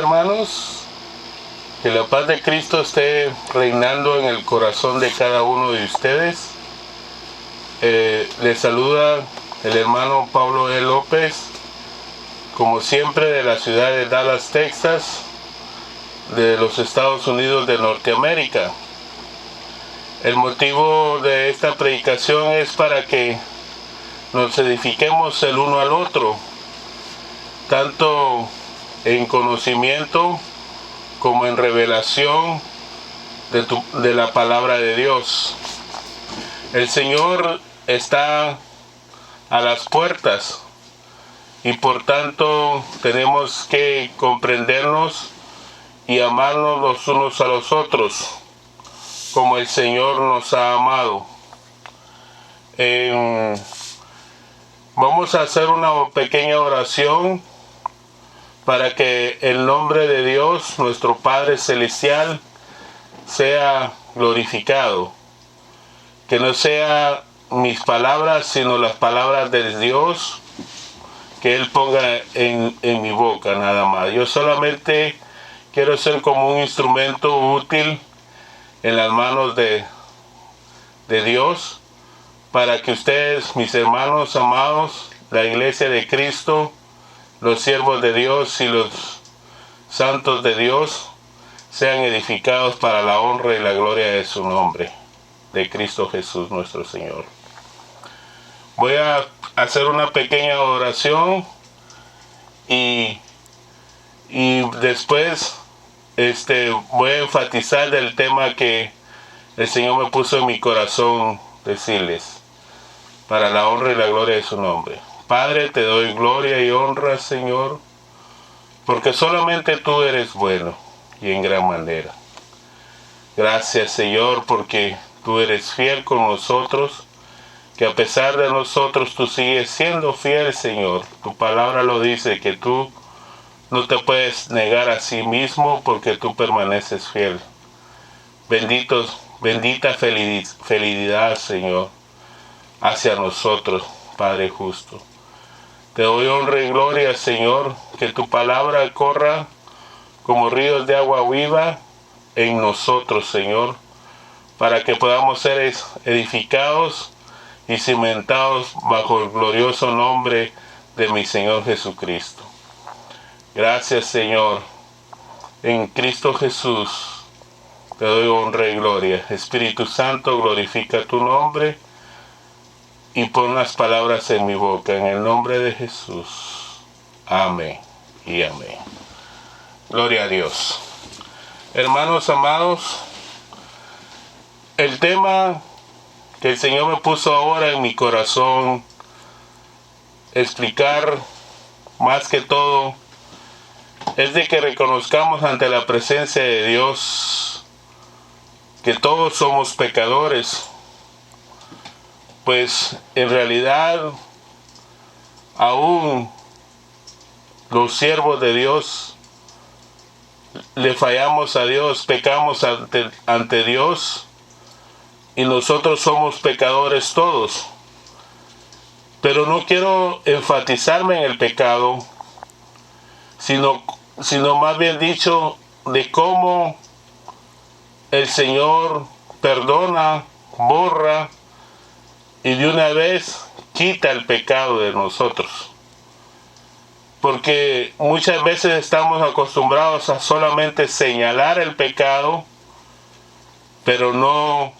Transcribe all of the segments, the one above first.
hermanos. Que la paz de Cristo esté reinando en el corazón de cada uno de ustedes. Les saluda el hermano Pablo E. López, como siempre de la ciudad de Dallas, Texas, de los Estados Unidos de Norteamérica. El motivo de esta predicación es para que nos edifiquemos el uno al otro, tanto en conocimiento como en revelación de la palabra de Dios. El Señor está a las puertas y por tanto tenemos que comprendernos y amarnos los unos a los otros como el Señor nos ha amado. Vamos a hacer una pequeña oración para que el nombre de Dios, nuestro Padre Celestial, sea glorificado. Que no sea mis palabras, sino las palabras de Dios que Él ponga en mi boca, nada más. Yo solamente quiero ser como un instrumento útil en las manos de Dios, para que ustedes, mis hermanos amados, la iglesia de Cristo, los siervos de Dios y los santos de Dios, sean edificados para la honra y la gloria de su nombre, de Cristo Jesús nuestro Señor. Voy a hacer una pequeña oración y después voy a enfatizar del tema que el Señor me puso en mi corazón decirles, para la honra y la gloria de su nombre. Padre, te doy gloria y honra, Señor, porque solamente tú eres bueno y en gran manera. Gracias, Señor, porque tú eres fiel con nosotros, que a pesar de nosotros tú sigues siendo fiel, Señor. Tu palabra lo dice, que tú no te puedes negar a sí mismo porque tú permaneces fiel. Bendita fidelidad, Señor, hacia nosotros, Padre justo. Te doy honra y gloria, Señor, que tu palabra corra como ríos de agua viva en nosotros, Señor, para que podamos ser edificados y cimentados bajo el glorioso nombre de mi Señor Jesucristo. Gracias, Señor. En Cristo Jesús te doy honra y gloria. Espíritu Santo, glorifica tu nombre y pon las palabras en mi boca, en el nombre de Jesús. Amén y amén. Gloria a Dios. Hermanos amados, el tema que el Señor me puso ahora en mi corazón explicar más que todo es de que reconozcamos ante la presencia de Dios que todos somos pecadores, pues en realidad aún los siervos de Dios le fallamos a Dios, pecamos ante Dios, y nosotros somos pecadores todos. Pero no quiero enfatizarme en el pecado, sino más bien dicho de cómo el Señor perdona, borra y de una vez quita el pecado de nosotros. Porque muchas veces estamos acostumbrados a solamente señalar el pecado, pero no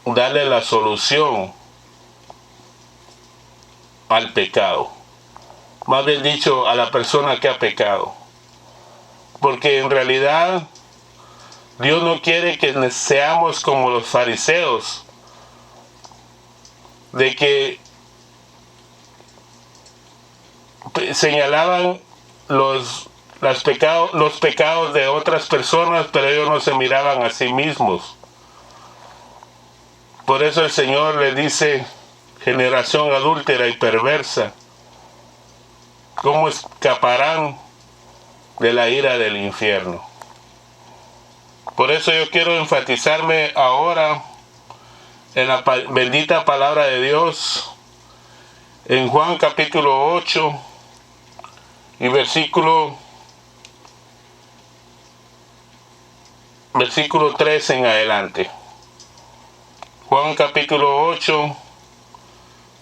darle la solución al pecado. Más bien dicho, a la persona que ha pecado. Porque en realidad Dios no quiere que seamos como los fariseos, de que señalaban los pecados de otras personas, pero ellos no se miraban a sí mismos. Por eso el Señor le dice, generación adúltera y perversa, ¿cómo escaparán de la ira del infierno? Por eso yo quiero enfatizarme ahora en la bendita palabra de Dios, en Juan capítulo 8 y versículo versículo 3 en adelante. Juan capítulo 8,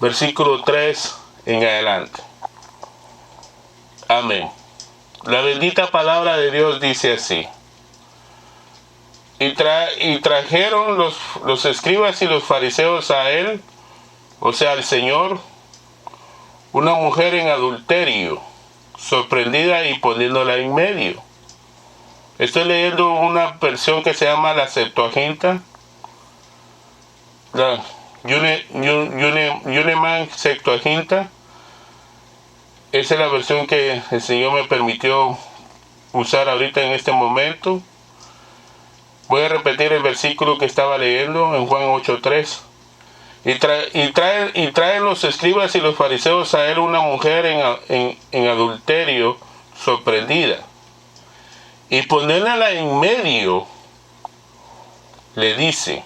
versículo 3 en adelante. Amén. La bendita palabra de Dios dice así. Y trajeron los escribas y los fariseos a él, o sea, al Señor, una mujer en adulterio, sorprendida y poniéndola en medio. Estoy leyendo una versión que se llama la Septuaginta, la Yuneman Septuaginta. Esa es la versión que el Señor me permitió usar ahorita en este momento. Voy a repetir el versículo que estaba leyendo en Juan 8:3. Y traen los escribas y los fariseos a él una mujer en adulterio sorprendida. Y poniéndola en medio, le dice: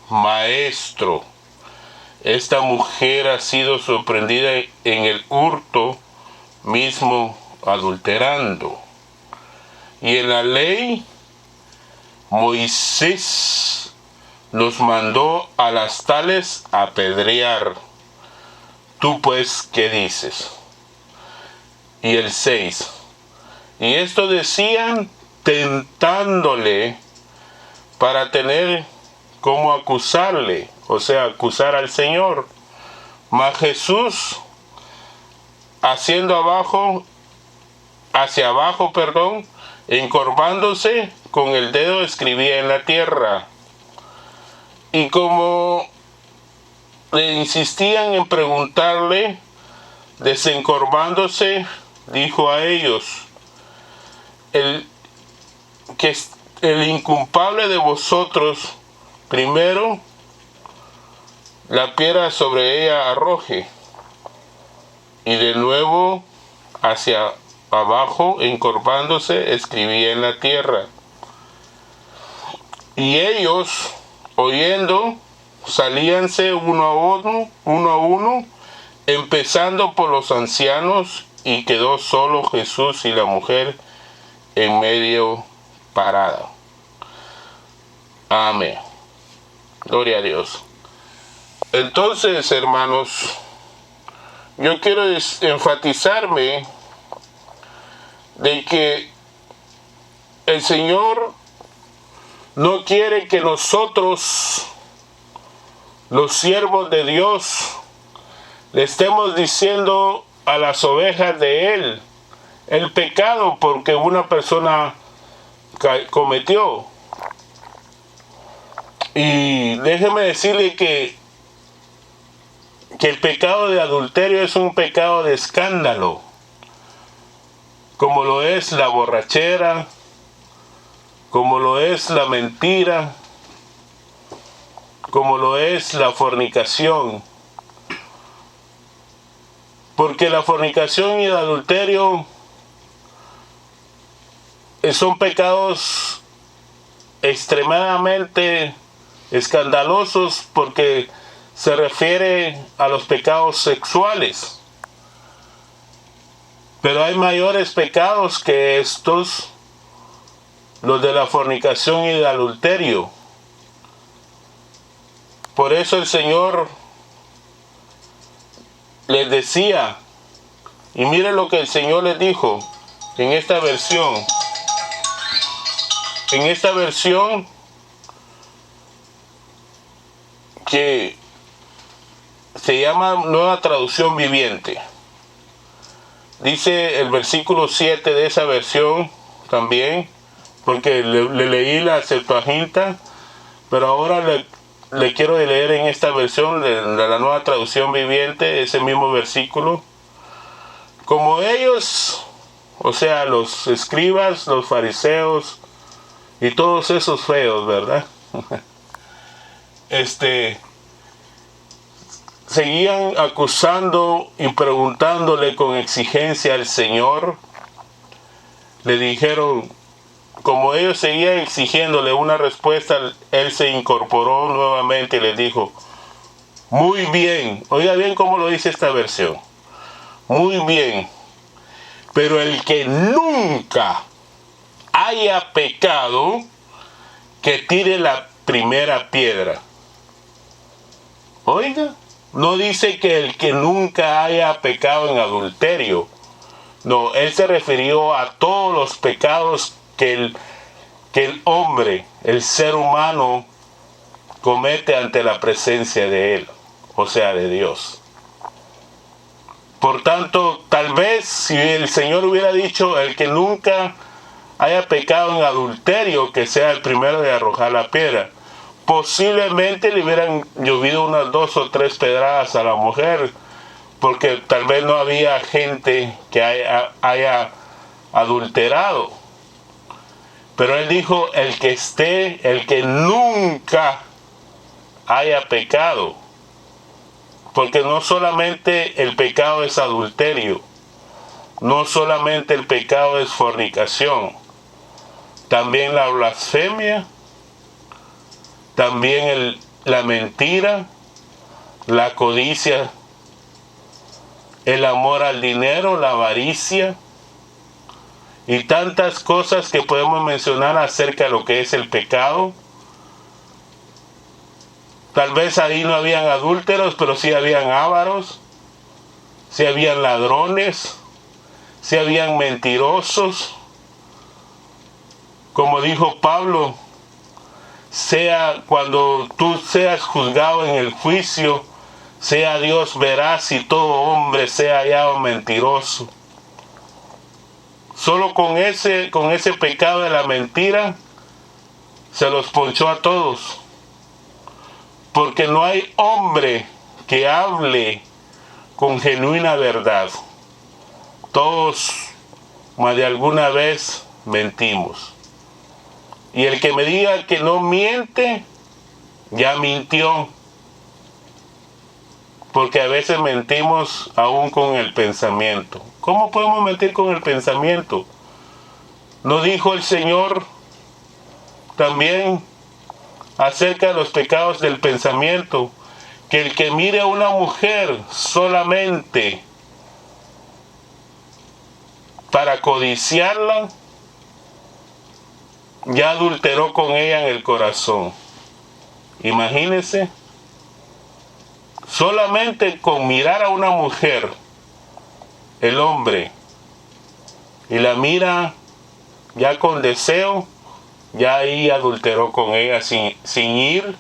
Maestro, esta mujer ha sido sorprendida en el hurto mismo, adulterando. Y en la ley, Moisés nos mandó a las tales apedrear. ¿Tú pues qué dices? Y el 6. Y esto decían tentándole para tener cómo acusarle, o sea, acusar al Señor. Mas Jesús, hacia abajo, encorvándose, con el dedo escribía en la tierra. Y como le insistían en preguntarle, desencorvándose, dijo a ellos: el inculpable de vosotros, primero la piedra sobre ella arroje. Y de nuevo hacia abajo, encorvándose, escribía en la tierra. Y ellos, oyendo, salíanse uno a uno, empezando por los ancianos, y quedó solo Jesús y la mujer en medio parada. Amén. Gloria a Dios. Entonces, hermanos, yo quiero enfatizarme de que el Señor no quiere que nosotros, los siervos de Dios, le estemos diciendo a las ovejas de Él el pecado porque una persona cometió. Y déjeme decirle que el pecado de adulterio es un pecado de escándalo, como lo es la borrachera, como lo es la mentira, como lo es la fornicación. Porque la fornicación y el adulterio son pecados extremadamente escandalosos porque se refiere a los pecados sexuales. Pero hay mayores pecados que estos, los de la fornicación y el adulterio. Por eso el Señor les decía, y miren lo que el Señor les dijo en esta versión. En esta versión que se llama Nueva Traducción Viviente. Dice el versículo 7 de esa versión también, porque le leí la Septuaginta, pero ahora le quiero leer en esta versión de la Nueva Traducción Viviente, ese mismo versículo. Como ellos, o sea, los escribas, los fariseos y todos esos feos, ¿verdad? Seguían acusando y preguntándole con exigencia al Señor. Le dijeron, como ellos seguían exigiéndole una respuesta, Él se incorporó nuevamente y les dijo: muy bien, oiga bien cómo lo dice esta versión, muy bien, pero el que nunca haya pecado, que tire la primera piedra. Oiga, no dice que el que nunca haya pecado en adulterio. No, él se refirió a todos los pecados que el hombre, el ser humano, comete ante la presencia de él, o sea, de Dios. Por tanto, tal vez si el Señor hubiera dicho, el que nunca haya pecado en adulterio, que sea el primero de arrojar la piedra, posiblemente le hubieran llovido unas 2 o 3 pedradas a la mujer, porque tal vez no había gente que haya adulterado. Pero él dijo, el que nunca haya pecado. Porque no solamente el pecado es adulterio, no solamente el pecado es fornicación, también la blasfemia, también la mentira, la codicia, el amor al dinero, la avaricia y tantas cosas que podemos mencionar acerca de lo que es el pecado. Tal vez ahí no habían adúlteros, pero sí habían ávaros, sí habían ladrones, sí habían mentirosos. Como dijo Pablo, cuando tú seas juzgado en el juicio, sea Dios veraz y todo hombre sea hallado mentiroso. Solo con ese pecado de la mentira se los ponchó a todos. Porque no hay hombre que hable con genuina verdad. Todos más de alguna vez mentimos. Y el que me diga que no miente, ya mintió. Porque a veces mentimos aún con el pensamiento. ¿Cómo podemos mentir con el pensamiento? ¿No dijo el Señor también acerca de los pecados del pensamiento, que el que mire a una mujer solamente para codiciarla, ya adulteró con ella en el corazón? Imagínense, solamente con mirar a una mujer, el hombre, y la mira ya con deseo, ya ahí adulteró con ella sin ir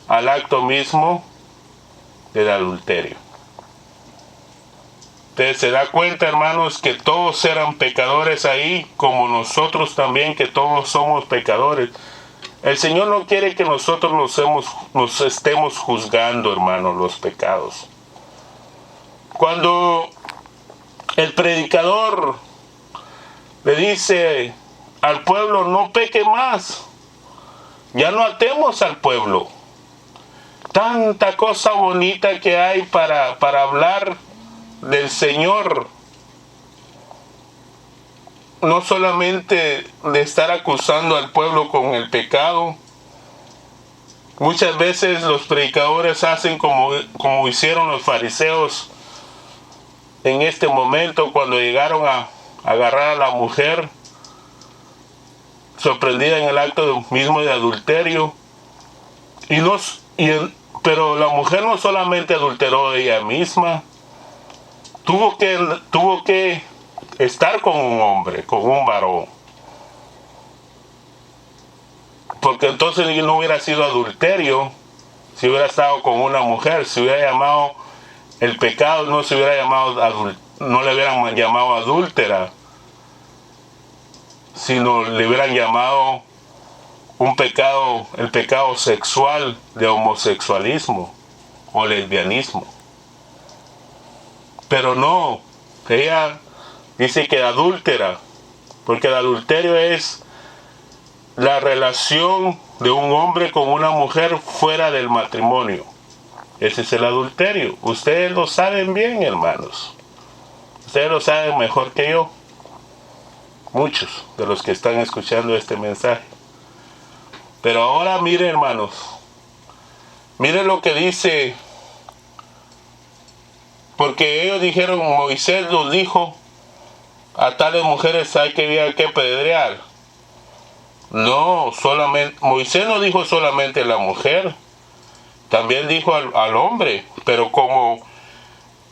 al acto mismo del adulterio. Entonces se da cuenta, hermanos, que todos eran pecadores ahí, como nosotros también, que todos somos pecadores. El Señor no quiere que nosotros nos estemos juzgando, hermanos, los pecados. Cuando el predicador le dice al pueblo, no peque más, ya no atemos al pueblo. Tanta cosa bonita que hay para hablar del Señor. No solamente de estar acusando al pueblo con el pecado. Muchas veces los predicadores hacen como hicieron los fariseos en este momento cuando llegaron a agarrar a la mujer sorprendida en el acto mismo de adulterio. Pero la mujer no solamente adulteró ella misma, tuvo que estar con un hombre, con un varón. Porque entonces no hubiera sido adulterio si hubiera estado con una mujer. Si hubiera llamado el pecado, no le hubieran llamado adúltera, sino le hubieran llamado el pecado sexual de homosexualismo o lesbianismo. Pero no, ella dice que adúltera, porque el adulterio es la relación de un hombre con una mujer fuera del matrimonio. Ese es el adulterio. Ustedes lo saben bien, hermanos. Ustedes lo saben mejor que yo. Muchos de los que están escuchando este mensaje. Pero ahora miren, hermanos. Miren lo que dice. Porque ellos dijeron, Moisés los dijo, a tales mujeres hay que apedrear. No, solamente, Moisés no dijo solamente la mujer, también dijo al hombre, pero como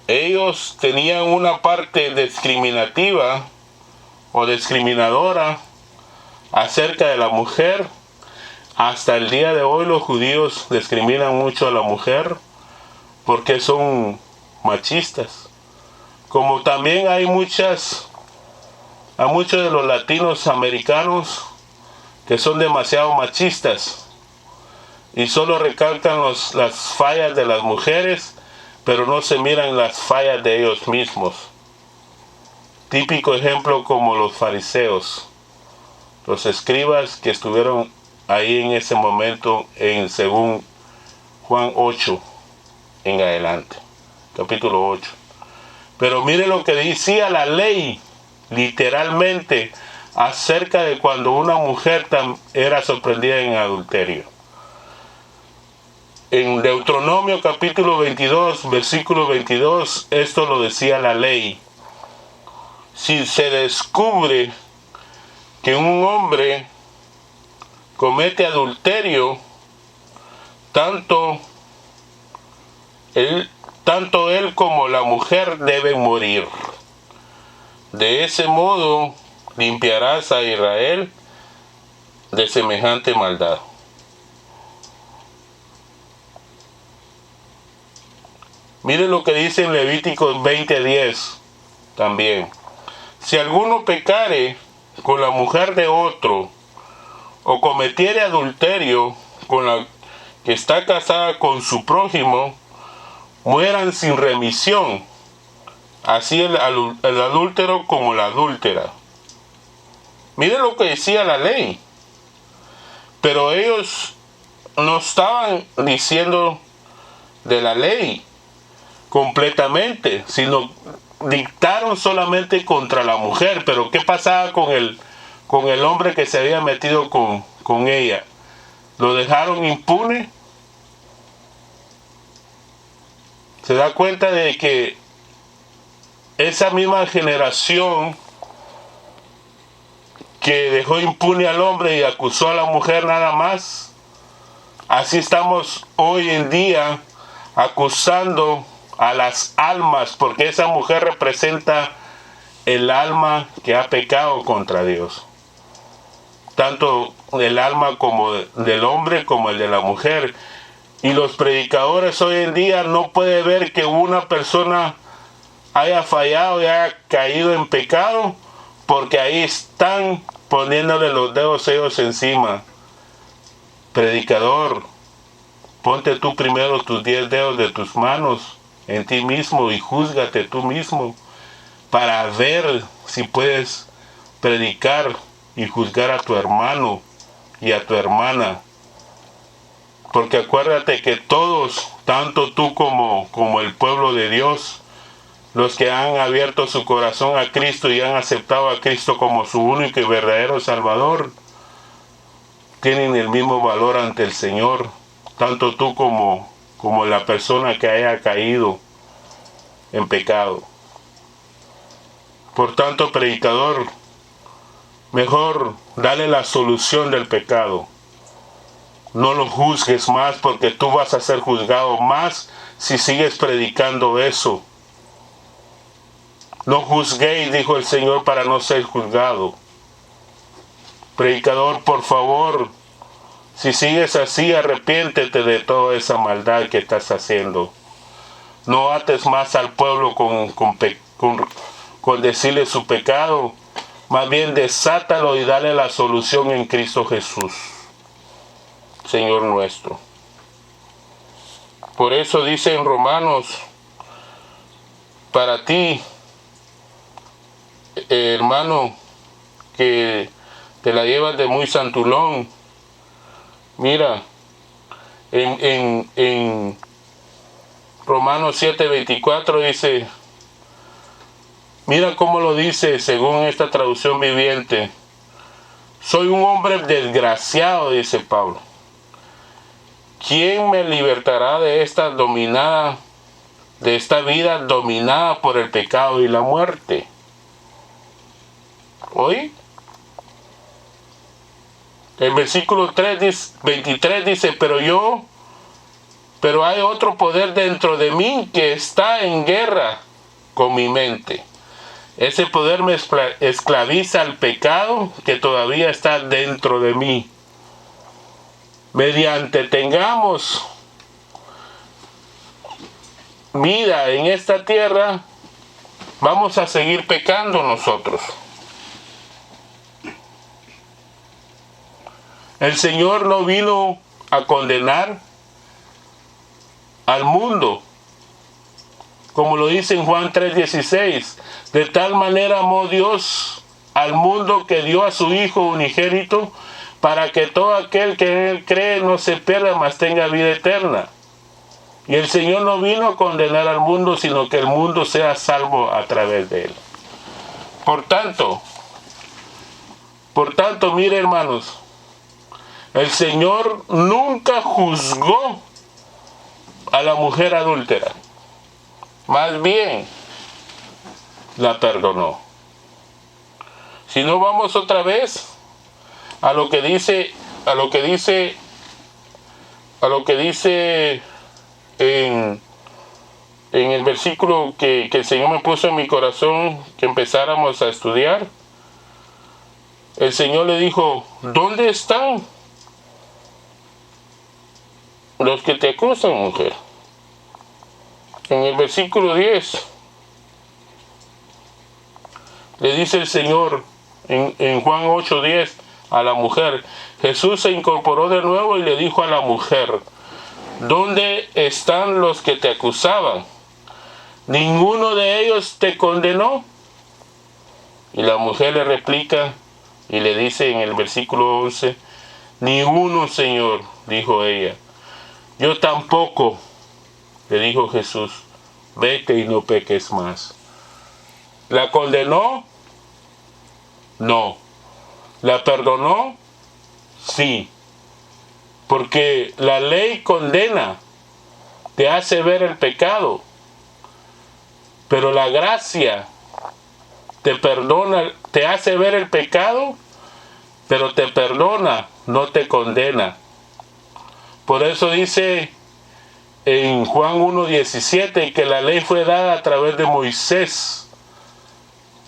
ellos tenían una parte discriminativa o discriminadora acerca de la mujer, hasta el día de hoy los judíos discriminan mucho a la mujer porque son machistas. Como también hay muchos de los latinos americanos que son demasiado machistas y solo recalcan las fallas de las mujeres, pero no se miran las fallas de ellos mismos. Típico ejemplo como los fariseos, los escribas que estuvieron ahí en ese momento según Juan 8 en adelante, capítulo 8. Pero mire lo que decía la ley, literalmente, acerca de cuando una mujer era sorprendida en adulterio. En Deuteronomio capítulo 22, versículo 22, esto lo decía la ley. Si se descubre que un hombre comete adulterio, tanto él como la mujer deben morir. De ese modo limpiarás a Israel de semejante maldad. Mire lo que dice en Levíticos 20:10 también. Si alguno pecare con la mujer de otro, o cometiere adulterio con la que está casada con su prójimo, mueran sin remisión, así el adúltero como la adúltera. Mire lo que decía la ley. Pero ellos no estaban diciendo de la ley completamente, sino dictaron solamente contra la mujer. Pero ¿qué pasaba con el hombre que se había metido con ella? ¿Lo dejaron impune? Se da cuenta de que esa misma generación que dejó impune al hombre y acusó a la mujer nada más, así estamos hoy en día acusando a las almas, porque esa mujer representa el alma que ha pecado contra Dios. Tanto el alma como del hombre como el de la mujer. Y los predicadores hoy en día no pueden ver que una persona haya fallado y haya caído en pecado, porque ahí están poniéndole los dedos ellos encima. Predicador, ponte tú primero tus 10 dedos de tus manos en ti mismo y júzgate tú mismo para ver si puedes predicar y juzgar a tu hermano y a tu hermana. Porque acuérdate que todos, tanto tú como el pueblo de Dios, los que han abierto su corazón a Cristo y han aceptado a Cristo como su único y verdadero Salvador, tienen el mismo valor ante el Señor, tanto tú como la persona que haya caído en pecado. Por tanto, predicador, mejor dale la solución del pecado. No lo juzgues más, porque tú vas a ser juzgado más si sigues predicando eso. No juzguéis, dijo el Señor, para no ser juzgado. Predicador, por favor, si sigues así, arrepiéntete de toda esa maldad que estás haciendo. No ates más al pueblo con decirle su pecado. Más bien desátalo y dale la solución en Cristo Jesús, Señor nuestro. Por eso dice en Romanos, para ti, hermano, que te la llevas de muy santulón, mira, en Romanos 7:24 dice, mira cómo lo dice según esta traducción viviente: soy un hombre desgraciado, dice Pablo. ¿Quién me libertará de esta vida dominada por el pecado y la muerte? Hoy, El versículo 23 dice, pero hay otro poder dentro de mí que está en guerra con mi mente. Ese poder me esclaviza al pecado que todavía está dentro de mí. Mediante tengamos vida en esta tierra, vamos a seguir pecando nosotros. El Señor no vino a condenar al mundo, como lo dice en Juan 3:16, de tal manera amó Dios al mundo que dio a su Hijo unigénito, para que todo aquel que en Él cree no se pierda, mas tenga vida eterna. Y el Señor no vino a condenar al mundo, sino que el mundo sea salvo a través de Él. Por tanto, mire hermanos, el Señor nunca juzgó a la mujer adúltera. Más bien, la perdonó. Si no, vamos otra vez a lo que dice en el versículo que el Señor me puso en mi corazón que empezáramos a estudiar. El Señor le dijo, ¿dónde están los que te acusan, mujer? En el versículo 10 le dice el Señor en Juan 8:10 a la mujer. Jesús se incorporó de nuevo y le dijo a la mujer, ¿dónde están los que te acusaban? ¿Ninguno de ellos te condenó? Y la mujer le replica y le dice en el versículo 11, ni uno, Señor, dijo ella. Yo tampoco, le dijo Jesús, vete y no peques más. ¿La condenó? No. ¿La perdonó? Sí. Porque la ley condena, te hace ver el pecado, pero la gracia te perdona, te hace ver el pecado, pero te perdona, no te condena. Por eso dice en Juan 1:17 que la ley fue dada a través de Moisés,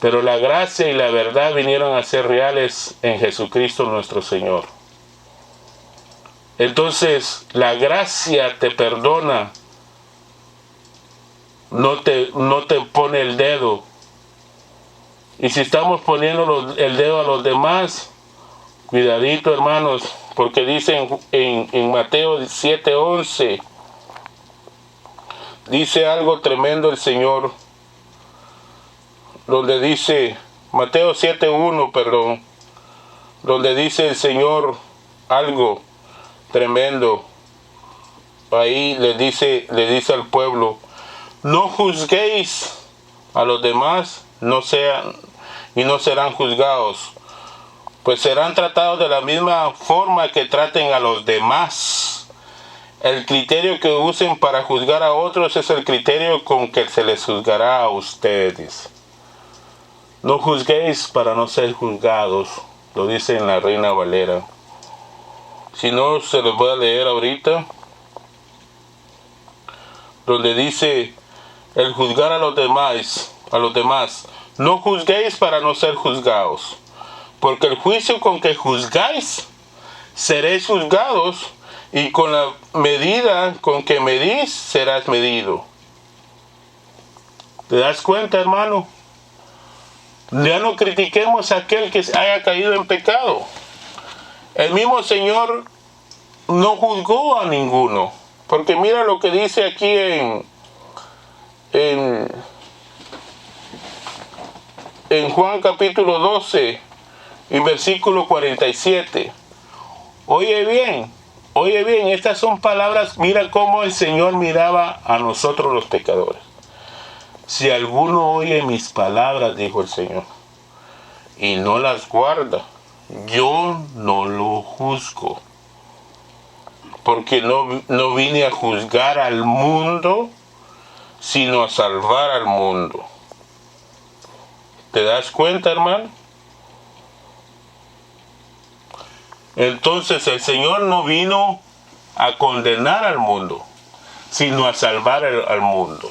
pero la gracia y la verdad vinieron a ser reales en Jesucristo nuestro Señor. Entonces, la gracia te perdona, no te pone el dedo. Y si estamos poniendo el dedo a los demás, cuidadito, hermanos, porque dice en Mateo 7:11, dice algo tremendo el Señor, donde dice, Mateo 7:1, perdón, donde dice el Señor algo tremendo. Ahí le dice al pueblo, no juzguéis a los demás, no serán juzgados, pues serán tratados de la misma forma que traten a los demás. El criterio que usen para juzgar a otros es el criterio con que se les juzgará a ustedes. No juzguéis para no ser juzgados, lo dice en la Reina Valera. Si no, se los voy a leer ahorita, donde dice el juzgar a los demás, no juzguéis para no ser juzgados, porque el juicio con que juzgáis, seréis juzgados, y con la medida con que medís, serás medido. ¿Te das cuenta, hermano? Ya no critiquemos a aquel que haya caído en pecado. El mismo Señor no juzgó a ninguno, porque mira lo que dice aquí en Juan capítulo 12 y versículo 47. Oye bien, estas son palabras, mira cómo el Señor miraba a nosotros los pecadores. Si alguno oye mis palabras, dijo el Señor, y no las guarda, yo no lo juzgo, porque no vine a juzgar al mundo, sino a salvar al mundo. ¿Te das cuenta, hermano? Entonces el Señor no vino a condenar al mundo, sino a salvar al mundo.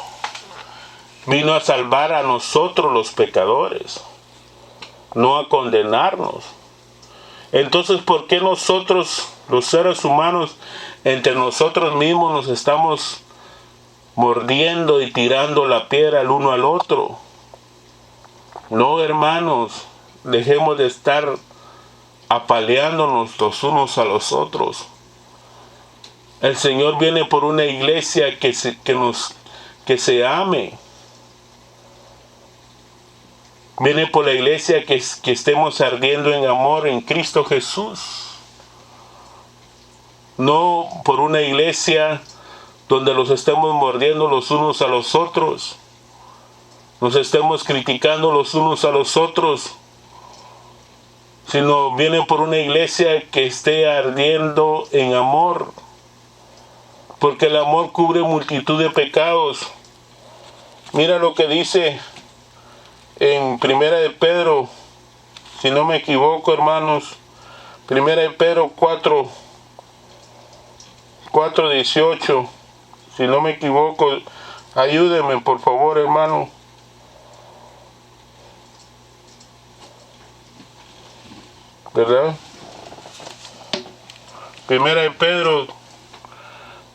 Vino a salvar a nosotros los pecadores, no a condenarnos. Entonces, ¿por qué nosotros, los seres humanos, entre nosotros mismos nos estamos mordiendo y tirando la piedra el uno al otro? No, hermanos, dejemos de estar apaleándonos los unos a los otros. El Señor viene por una iglesia que se ame. Viene por la iglesia que estemos ardiendo en amor en Cristo Jesús. No por una iglesia donde los estemos mordiendo los unos a los otros, nos estemos criticando los unos a los otros, sino viene por una iglesia que esté ardiendo en amor, porque el amor cubre multitud de pecados. Mira lo que dice en Primera de Pedro, si no me equivoco, hermanos, Primera de Pedro 4:18, si no me equivoco, ayúdenme por favor, hermano. ¿Verdad? Primera de Pedro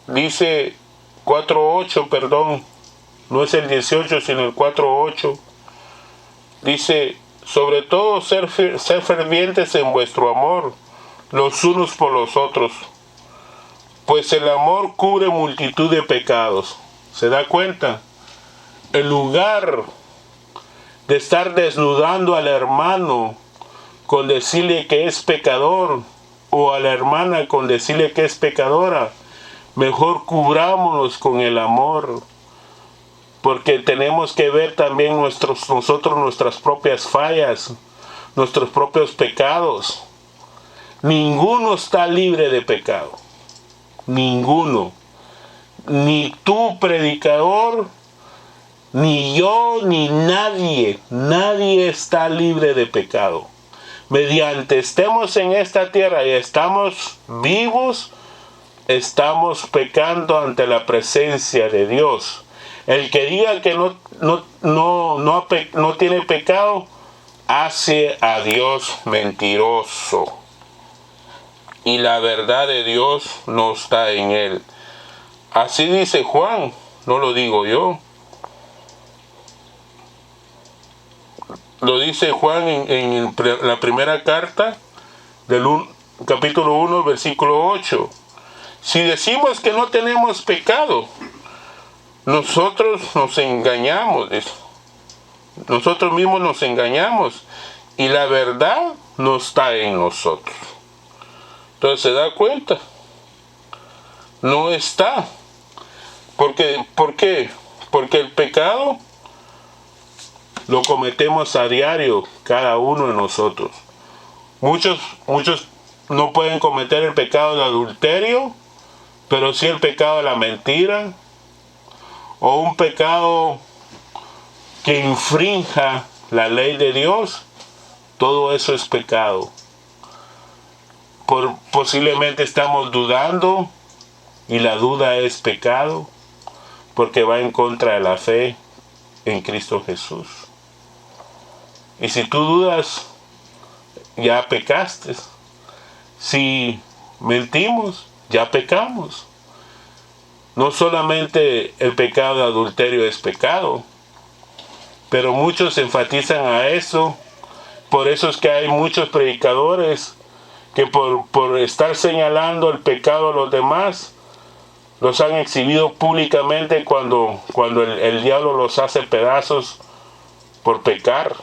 dice 4:8, perdón, no es el 18, sino el 4:8. Dice, sobre todo ser fervientes en vuestro amor, los unos por los otros, pues el amor cubre multitud de pecados. ¿Se da cuenta? En lugar de estar desnudando al hermano con decirle que es pecador, o a la hermana con decirle que es pecadora, mejor cubrámonos con el amor, porque tenemos que ver también nosotros nuestras propias fallas, nuestros propios pecados. Ninguno está libre de pecado. Ninguno. Ni tú, predicador, ni yo, ni nadie. Nadie está libre de pecado. Mediante estemos en esta tierra y estamos vivos, estamos pecando ante la presencia de Dios. El que diga que no tiene pecado, hace a Dios mentiroso. Y la verdad de Dios no está en él. Así dice Juan, no lo digo yo. Lo dice Juan en la primera carta del capítulo 1, versículo 8. Si decimos que no tenemos pecado, nosotros nos engañamos. Nosotros mismos nos engañamos y la verdad no está en nosotros. Entonces, ¿se da cuenta? No está. ¿Por qué? Porque el pecado lo cometemos a diario, cada uno de nosotros. Muchos no pueden cometer el pecado de adulterio, pero sí el pecado de la mentira, o un pecado que infrinja la ley de Dios. Todo eso es pecado. Posiblemente estamos dudando, y la duda es pecado, porque va en contra de la fe en Cristo Jesús. Y si tú dudas, ya pecaste. Si mentimos, ya pecamos. No solamente el pecado de adulterio es pecado, pero muchos enfatizan a eso. Por eso es que hay muchos predicadores que por estar señalando el pecado a los demás, los han exhibido públicamente cuando el diablo los hace pedazos por pecar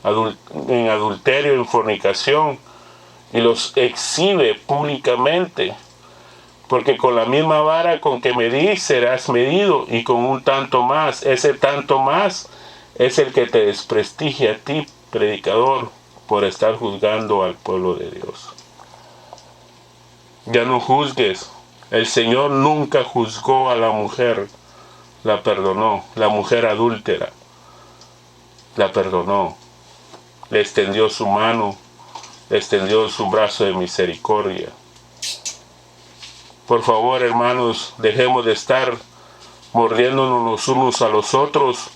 en adulterio, en fornicación, y los exhibe públicamente, porque con la misma vara con que medís serás medido, y con un tanto más. Ese tanto más es el que te desprestigia a ti, predicador, por estar juzgando al pueblo de Dios. Ya no juzgues. El Señor nunca juzgó a la mujer, la perdonó. La mujer adúltera, la perdonó. Le extendió su mano extendió su brazo de misericordia. Por favor, hermanos, dejemos de estar mordiéndonos los unos a los otros,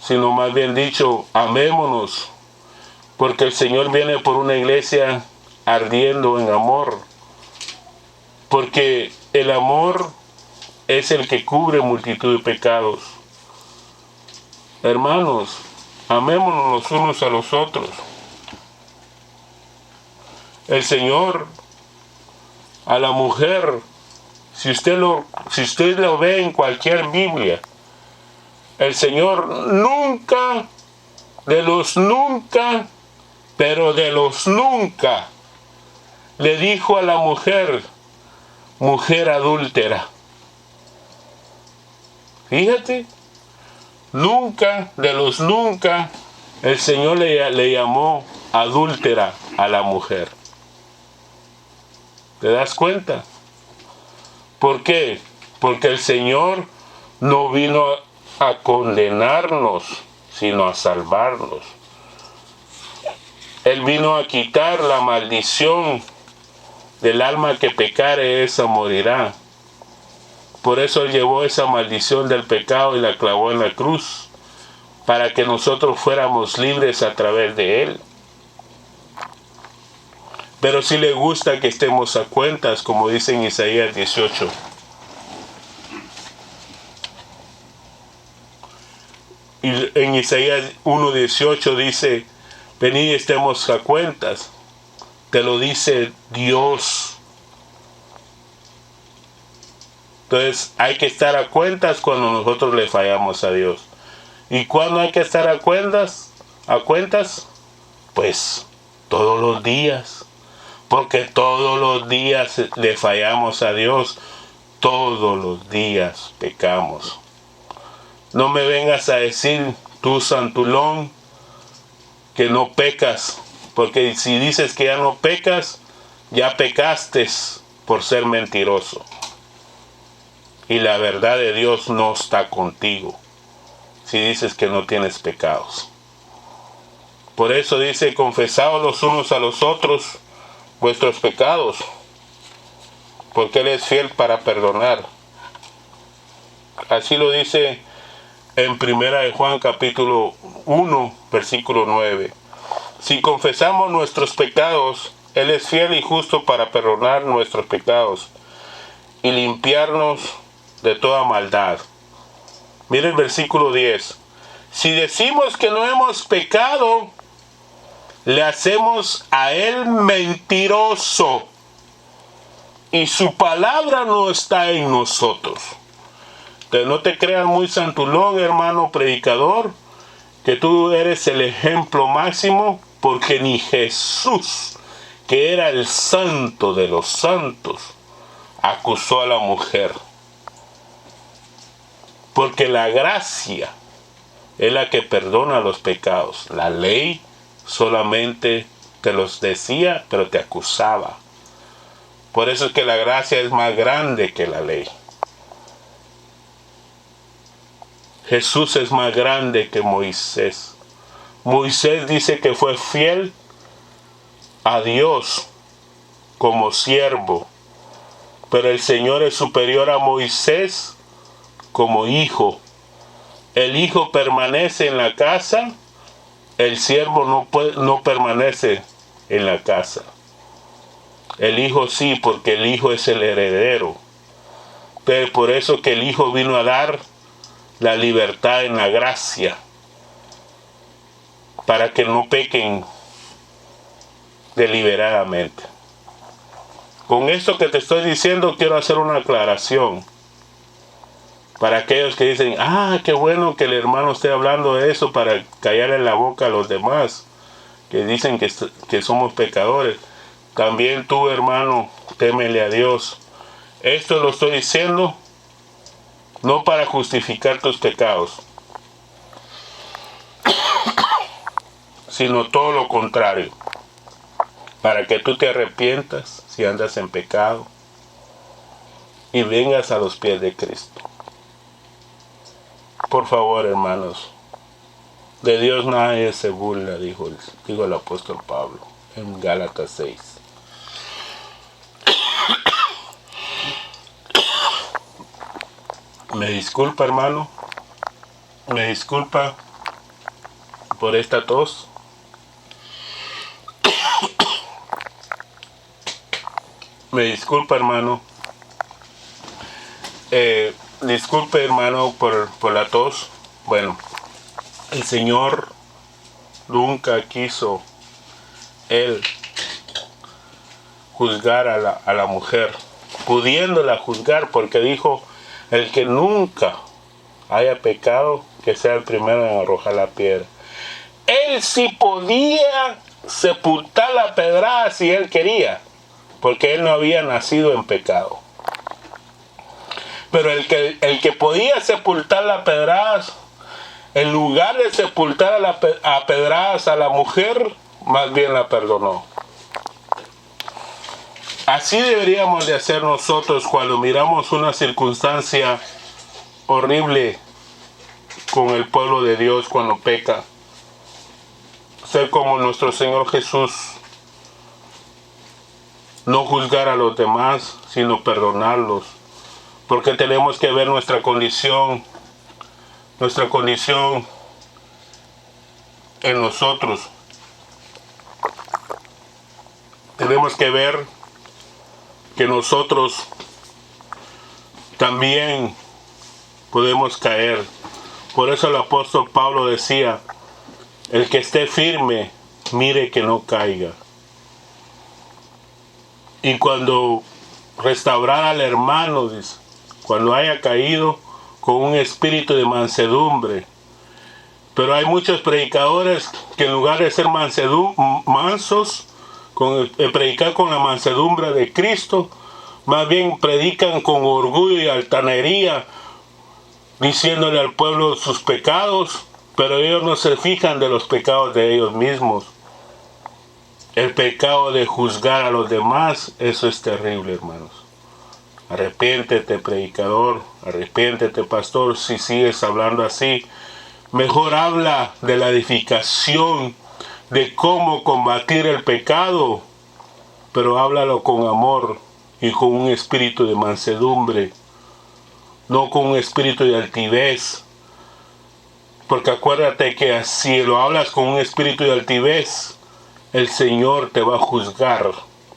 sino más bien dicho, amémonos, porque el Señor viene por una iglesia ardiendo en amor, porque el amor es el que cubre multitud de pecados. Hermanos, amémonos los unos a los otros. El Señor a la mujer, si usted lo ve en cualquier Biblia, el Señor nunca, de los nunca, pero de los nunca, le dijo a la mujer, mujer adúltera. Fíjate, nunca, de los nunca, el Señor le llamó adúltera a la mujer. ¿Te das cuenta? ¿Por qué? Porque el Señor no vino a condenarnos, sino a salvarnos. Él vino a quitar la maldición del alma que pecare, esa morirá. Por eso Él llevó esa maldición del pecado y la clavó en la cruz, para que nosotros fuéramos libres a través de Él. Pero sí le gusta que estemos a cuentas, como dice en Isaías 18. Y en Isaías 1:18 dice, venid y estemos a cuentas. Te lo dice Dios. Entonces hay que estar a cuentas cuando nosotros le fallamos a Dios. ¿Y cuándo hay que estar a cuentas? Pues todos los días. Porque todos los días le fallamos a Dios. Todos los días pecamos. No me vengas a decir, tú santulón, que no pecas. Porque si dices que ya no pecas, ya pecaste por ser mentiroso. Y la verdad de Dios no está contigo si dices que no tienes pecados. Por eso dice, confesaos los unos a los otros vuestros pecados, porque Él es fiel para perdonar. Así lo dice en 1 de Juan capítulo 1, versículo 9. Si confesamos nuestros pecados, Él es fiel y justo para perdonar nuestros pecados y limpiarnos de toda maldad. Mire el versículo 10. Si decimos que no hemos pecado, le hacemos a Él mentiroso y su palabra no está en nosotros. Entonces no te creas muy santulón, hermano predicador, que tú eres el ejemplo máximo, porque ni Jesús, que era el santo de los santos, acusó a la mujer. Porque la gracia es la que perdona los pecados. La ley solamente te los decía, pero te acusaba. Por eso es que la gracia es más grande que la ley. Jesús es más grande que Moisés. Moisés dice que fue fiel a Dios como siervo, pero el Señor es superior a Moisés como hijo. El hijo permanece en la casa, el siervo no permanece en la casa. El hijo sí, porque el hijo es el heredero. Pero por eso que el hijo vino a dar la libertad en la gracia, para que no pequen deliberadamente. Con esto que te estoy diciendo quiero hacer una aclaración para aquellos que dicen, qué bueno que el hermano esté hablando de eso para callarle la boca a los demás que dicen que somos pecadores. También tú, hermano, témele a Dios. Esto lo estoy diciendo no para justificar tus pecados, sino todo lo contrario, para que tú te arrepientas si andas en pecado y vengas a los pies de Cristo. Por favor, hermanos, de Dios nadie se burla, dijo el apóstol Pablo. en Gálatas 6. Me disculpa, hermano. Me disculpa por esta tos. Me disculpa, hermano. Disculpe, hermano, por la tos. Bueno, el Señor nunca quiso Él juzgar a la mujer, pudiéndola juzgar, porque dijo: el que nunca haya pecado, que sea el primero en arrojar la piedra. Él sí podía sepultar la pedrada si él quería, porque él no había nacido en pecado. Pero el que podía sepultar las pedradas, en lugar de sepultar a pedradas a la mujer, más bien la perdonó. Así deberíamos de hacer nosotros cuando miramos una circunstancia horrible con el pueblo de Dios cuando peca. Ser como nuestro Señor Jesús. No juzgar a los demás, sino perdonarlos. Porque tenemos que ver nuestra condición en nosotros. Tenemos que ver que nosotros también podemos caer. Por eso el apóstol Pablo decía: el que esté firme, mire que no caiga. Y cuando restaurar al hermano, dice, cuando haya caído, con un espíritu de mansedumbre. Pero hay muchos predicadores que en lugar de ser mansos, predicar con la mansedumbre de Cristo, más bien predican con orgullo y altanería, diciéndole al pueblo sus pecados, pero ellos no se fijan de los pecados de ellos mismos. El pecado de juzgar a los demás, eso es terrible, hermanos. Arrepiéntete, predicador, arrepiéntete, pastor, si sigues hablando así. Mejor habla de la edificación, de cómo combatir el pecado, pero háblalo con amor y con un espíritu de mansedumbre, no con un espíritu de altivez. Porque acuérdate que si lo hablas con un espíritu de altivez, el Señor te va a juzgar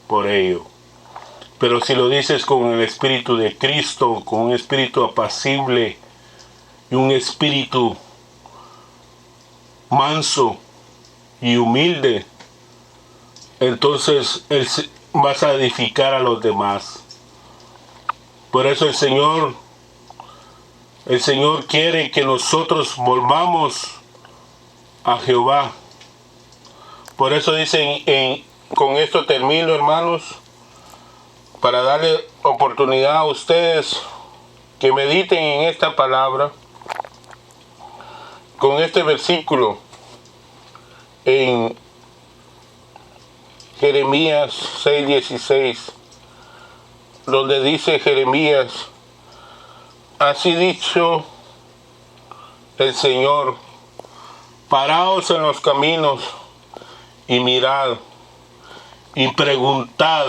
por ello. Pero si lo dices con el espíritu de Cristo, con un espíritu apacible y un espíritu manso y humilde, entonces vas a edificar a los demás. Por eso el Señor quiere que nosotros volvamos a Jehová. Por eso dicen, con esto termino, hermanos, para darle oportunidad a ustedes que mediten en esta palabra, con este versículo en Jeremías 6:16, donde dice Jeremías: así dicho el Señor, paraos en los caminos y mirad y preguntad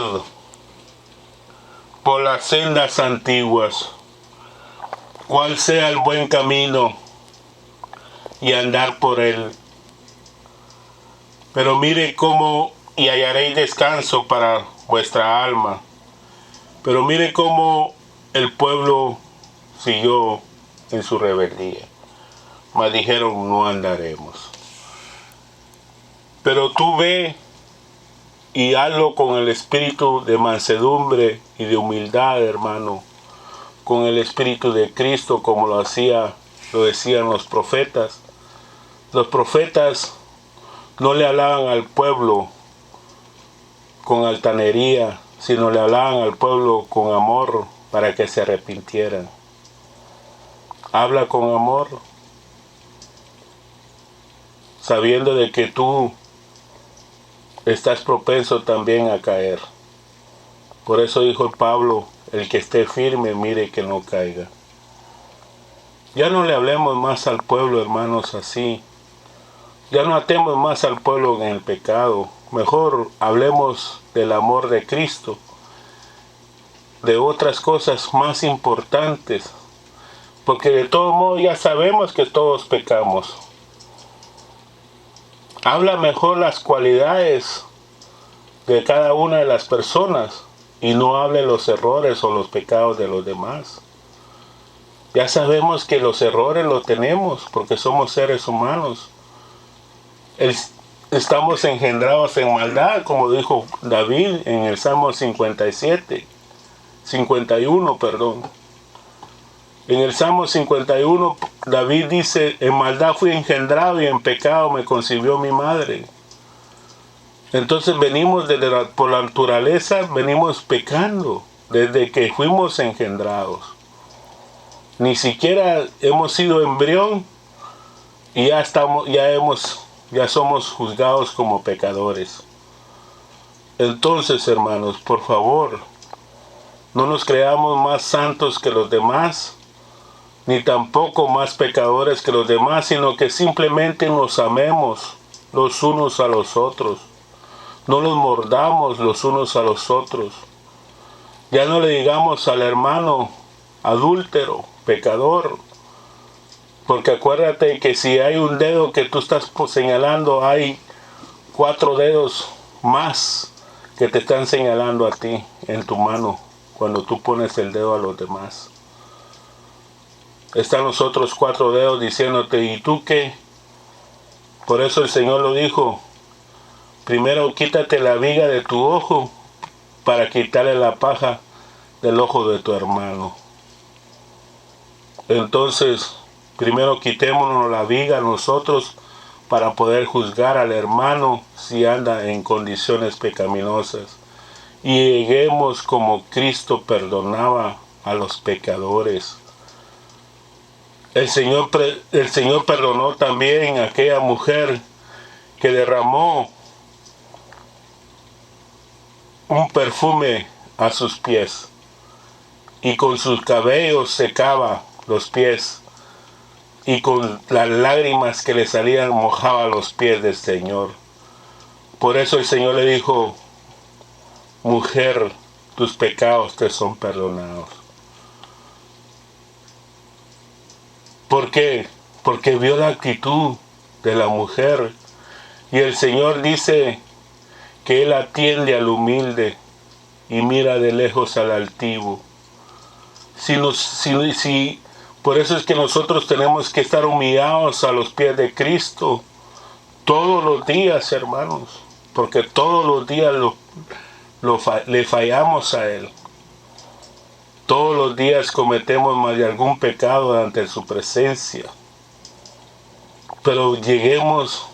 por las sendas antiguas, cuál sea el buen camino, y andar por él. Pero mire cómo, y hallaréis descanso para vuestra alma. Pero mire cómo el pueblo siguió en su rebeldía. Mas dijeron: no andaremos. Pero tú ve y hazlo con el espíritu de mansedumbre y de humildad, hermano, con el espíritu de Cristo, como lo decían los profetas. Los profetas no le hablaban al pueblo con altanería, sino le hablaban al pueblo con amor para que se arrepintieran. Habla con amor, sabiendo de que tú estás propenso también a caer. Por eso dijo Pablo: el que esté firme, mire que no caiga. Ya no le hablemos más al pueblo, hermanos, así. Ya no atemos más al pueblo en el pecado, mejor hablemos del amor de Cristo, de otras cosas más importantes, porque de todo modo ya sabemos que todos pecamos. Habla mejor las cualidades de cada una de las personas y no hable los errores o los pecados de los demás. Ya sabemos que los errores los tenemos porque somos seres humanos. Estamos engendrados en maldad, como dijo David en el Salmo 51, perdón. En el Salmo 51, David dice, en maldad fui engendrado y en pecado me concibió mi madre. Entonces venimos por la naturaleza, venimos pecando desde que fuimos engendrados. Ni siquiera hemos sido embrión y ya somos juzgados como pecadores. Entonces, hermanos, por favor, no nos creamos más santos que los demás, ni tampoco más pecadores que los demás, sino que simplemente nos amemos los unos a los otros. No nos mordamos los unos a los otros. Ya no le digamos al hermano adúltero, pecador, porque acuérdate que si hay un dedo que tú estás señalando, hay 4 dedos más que te están señalando a ti en tu mano cuando tú pones el dedo a los demás. Están los otros 4 dedos diciéndote, ¿y tú qué? Por eso el Señor lo dijo, primero quítate la viga de tu ojo para quitarle la paja del ojo de tu hermano. Entonces, primero quitémonos la viga nosotros para poder juzgar al hermano si anda en condiciones pecaminosas. Y lleguemos como Cristo perdonaba a los pecadores. El Señor perdonó también a aquella mujer que derramó un perfume a sus pies y con sus cabellos secaba los pies y con las lágrimas que le salían mojaba los pies del Señor. Por eso el Señor le dijo, mujer, tus pecados te son perdonados. ¿Por qué? Porque vio la actitud de la mujer y el Señor dice que Él atiende al humilde y mira de lejos al altivo. Por eso es que nosotros tenemos que estar humillados a los pies de Cristo todos los días, hermanos, porque todos los días le fallamos a Él. Todos los días cometemos más de algún pecado ante su presencia. Pero lleguemos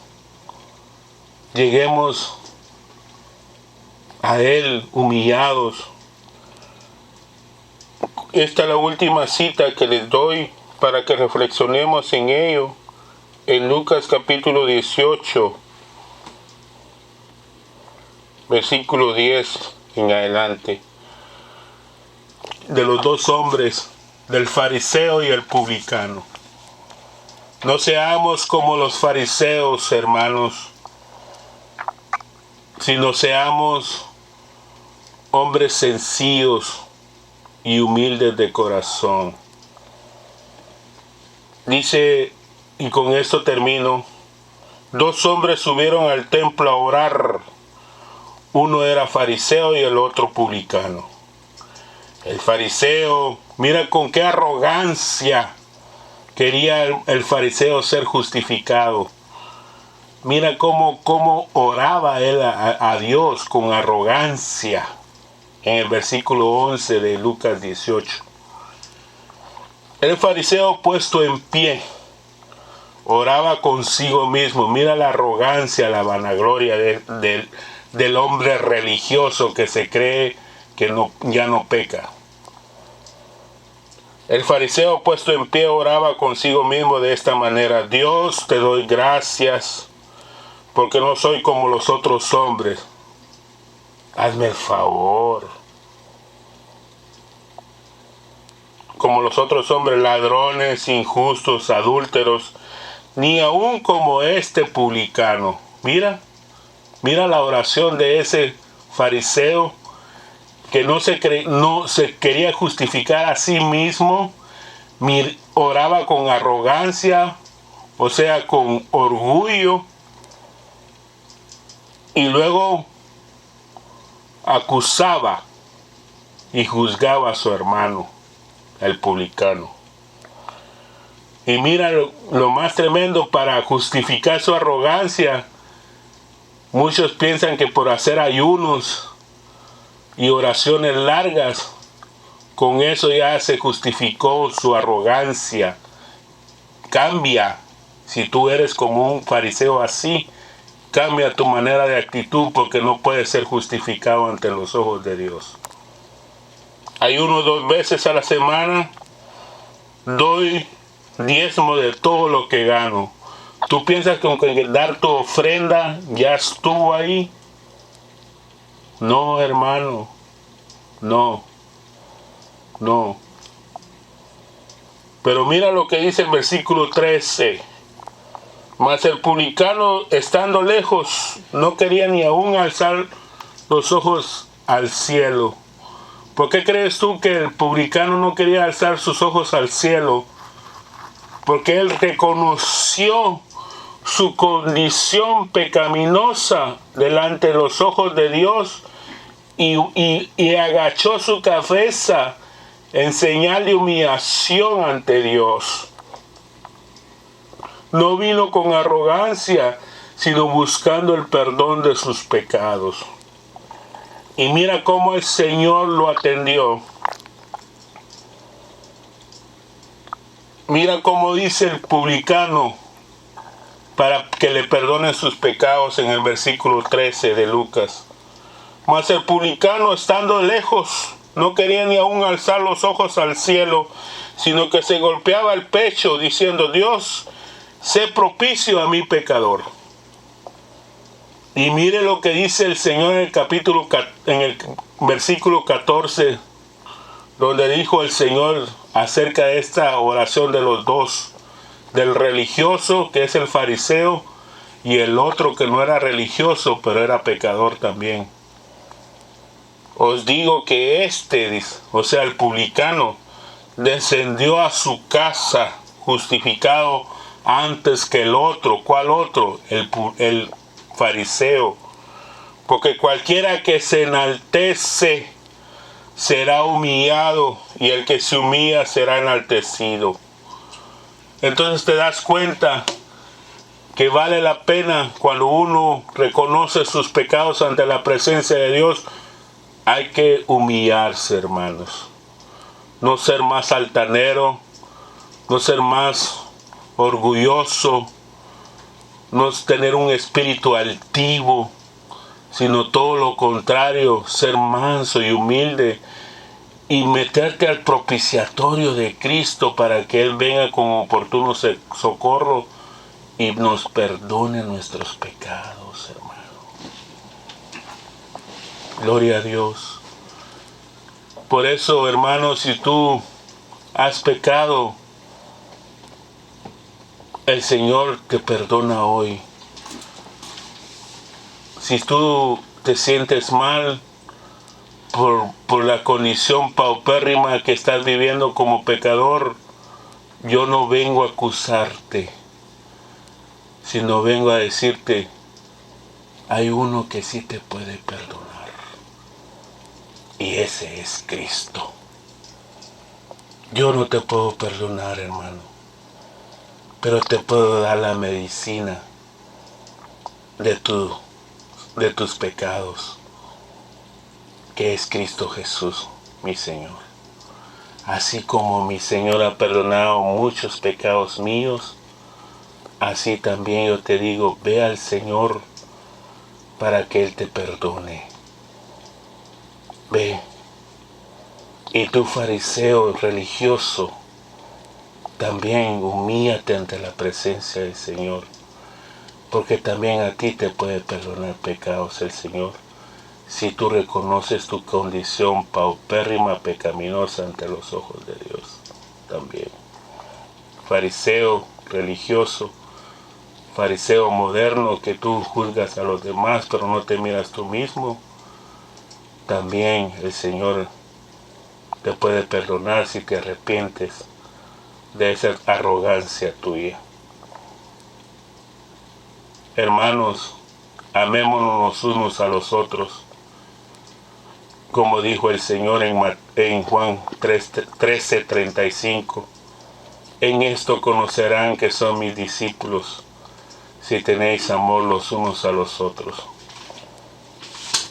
a Él humillados. Esta es la última cita que les doy para que reflexionemos en ello. En Lucas capítulo 18, versículo 10 en adelante. De los 2 hombres, del fariseo y el publicano. No seamos como los fariseos, hermanos, sino seamos hombres sencillos y humildes de corazón. Dice, y con esto termino, 2 hombres subieron al templo a orar. Uno era fariseo y el otro publicano. El fariseo, mira con qué arrogancia quería el fariseo ser justificado. Mira cómo oraba él a Dios con arrogancia. En el versículo 11 de Lucas 18. El fariseo puesto en pie, oraba consigo mismo. Mira la arrogancia, la vanagloria del hombre religioso que se cree que ya no peca. El fariseo puesto en pie oraba consigo mismo de esta manera: Dios, te doy gracias porque no soy como los otros hombres. Hazme el favor. Como los otros hombres, ladrones, injustos, adúlteros, ni aun como este publicano. Mira Mira la oración de ese fariseo que no se quería justificar a sí mismo, oraba con arrogancia, o sea, con orgullo, y luego acusaba y juzgaba a su hermano, el publicano. Y mira lo más tremendo, para justificar su arrogancia, muchos piensan que por hacer ayunos y oraciones largas, con eso ya se justificó su arrogancia. Cambia. Si tú eres como un fariseo así, cambia tu manera de actitud, porque no puedes ser justificado ante los ojos de Dios. Ayuno 2 veces a la semana, doy diezmo de todo lo que gano. ¿Tú piensas que con dar tu ofrenda ya estuvo ahí? No, hermano. No. Pero mira lo que dice el versículo 13. Mas el publicano, estando lejos, no quería ni aún alzar los ojos al cielo. ¿Por qué crees tú que el publicano no quería alzar sus ojos al cielo? Porque él reconoció su condición pecaminosa delante de los ojos de Dios y agachó su cabeza en señal de humillación ante Dios. No vino con arrogancia, sino buscando el perdón de sus pecados. Y mira cómo el Señor lo atendió. Mira cómo dice el publicano para que le perdonen sus pecados en el versículo 13 de Lucas. Mas el publicano, estando lejos, no quería ni aún alzar los ojos al cielo, sino que se golpeaba el pecho diciendo: Dios, sé propicio a mi pecador. Y mire lo que dice el Señor en el versículo 14, donde dijo el Señor acerca de esta oración de los dos, del religioso, que es el fariseo, y el otro que no era religioso, pero era pecador también. Os digo que o sea, el publicano, descendió a su casa justificado antes que el otro. ¿Cuál otro? El fariseo. Porque cualquiera que se enaltece será humillado, y el que se humilla será enaltecido. Entonces te das cuenta que vale la pena, cuando uno reconoce sus pecados ante la presencia de Dios, hay que humillarse, hermanos. No ser más altanero, no ser más orgulloso, no tener un espíritu altivo, sino todo lo contrario, ser manso y humilde, y meterte al propiciatorio de Cristo para que Él venga con oportuno socorro y nos perdone nuestros pecados, hermano. Gloria a Dios. Por eso, hermano, si tú has pecado, el Señor te perdona hoy. Si tú te sientes mal por la condición paupérrima que estás viviendo como pecador, yo no vengo a acusarte, sino vengo a decirte: hay uno que sí te puede perdonar, y ese es Cristo. Yo no te puedo perdonar, hermano, pero te puedo dar la medicina de tus pecados, que es Cristo Jesús, mi Señor. Así como mi Señor ha perdonado muchos pecados míos, así también yo te digo: ve al Señor para que Él te perdone. Ve. Y tú, fariseo religioso, también humíllate ante la presencia del Señor, porque también a ti te puede perdonar pecados el Señor, si tú reconoces tu condición paupérrima, pecaminosa ante los ojos de Dios también. Fariseo religioso, fariseo moderno, que tú juzgas a los demás, pero no te miras tú mismo, también el Señor te puede perdonar si te arrepientes de esa arrogancia tuya. Hermanos, amémonos los unos a los otros, como dijo el Señor en Juan 13:35. En esto conocerán que son mis discípulos, si tenéis amor los unos a los otros.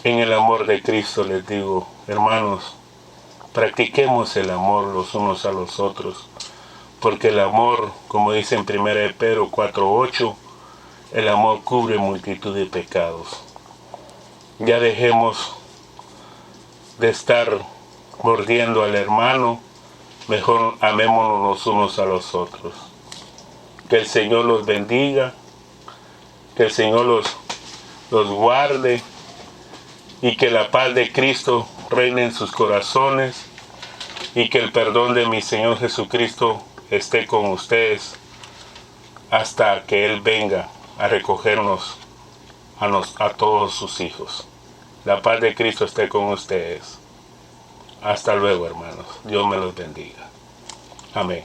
En el amor de Cristo les digo, hermanos, practiquemos el amor los unos a los otros, porque el amor, como dice en 1 Pedro 4:8, el amor cubre multitud de pecados. Ya dejemos de estar mordiendo al hermano, mejor amémonos los unos a los otros. Que el Señor los bendiga, que el Señor los guarde y que la paz de Cristo reine en sus corazones y que el perdón de mi Señor Jesucristo esté con ustedes hasta que Él venga a recogernos a todos sus hijos. La paz de Cristo esté con ustedes. Hasta luego, hermanos. Dios me los bendiga. Amén.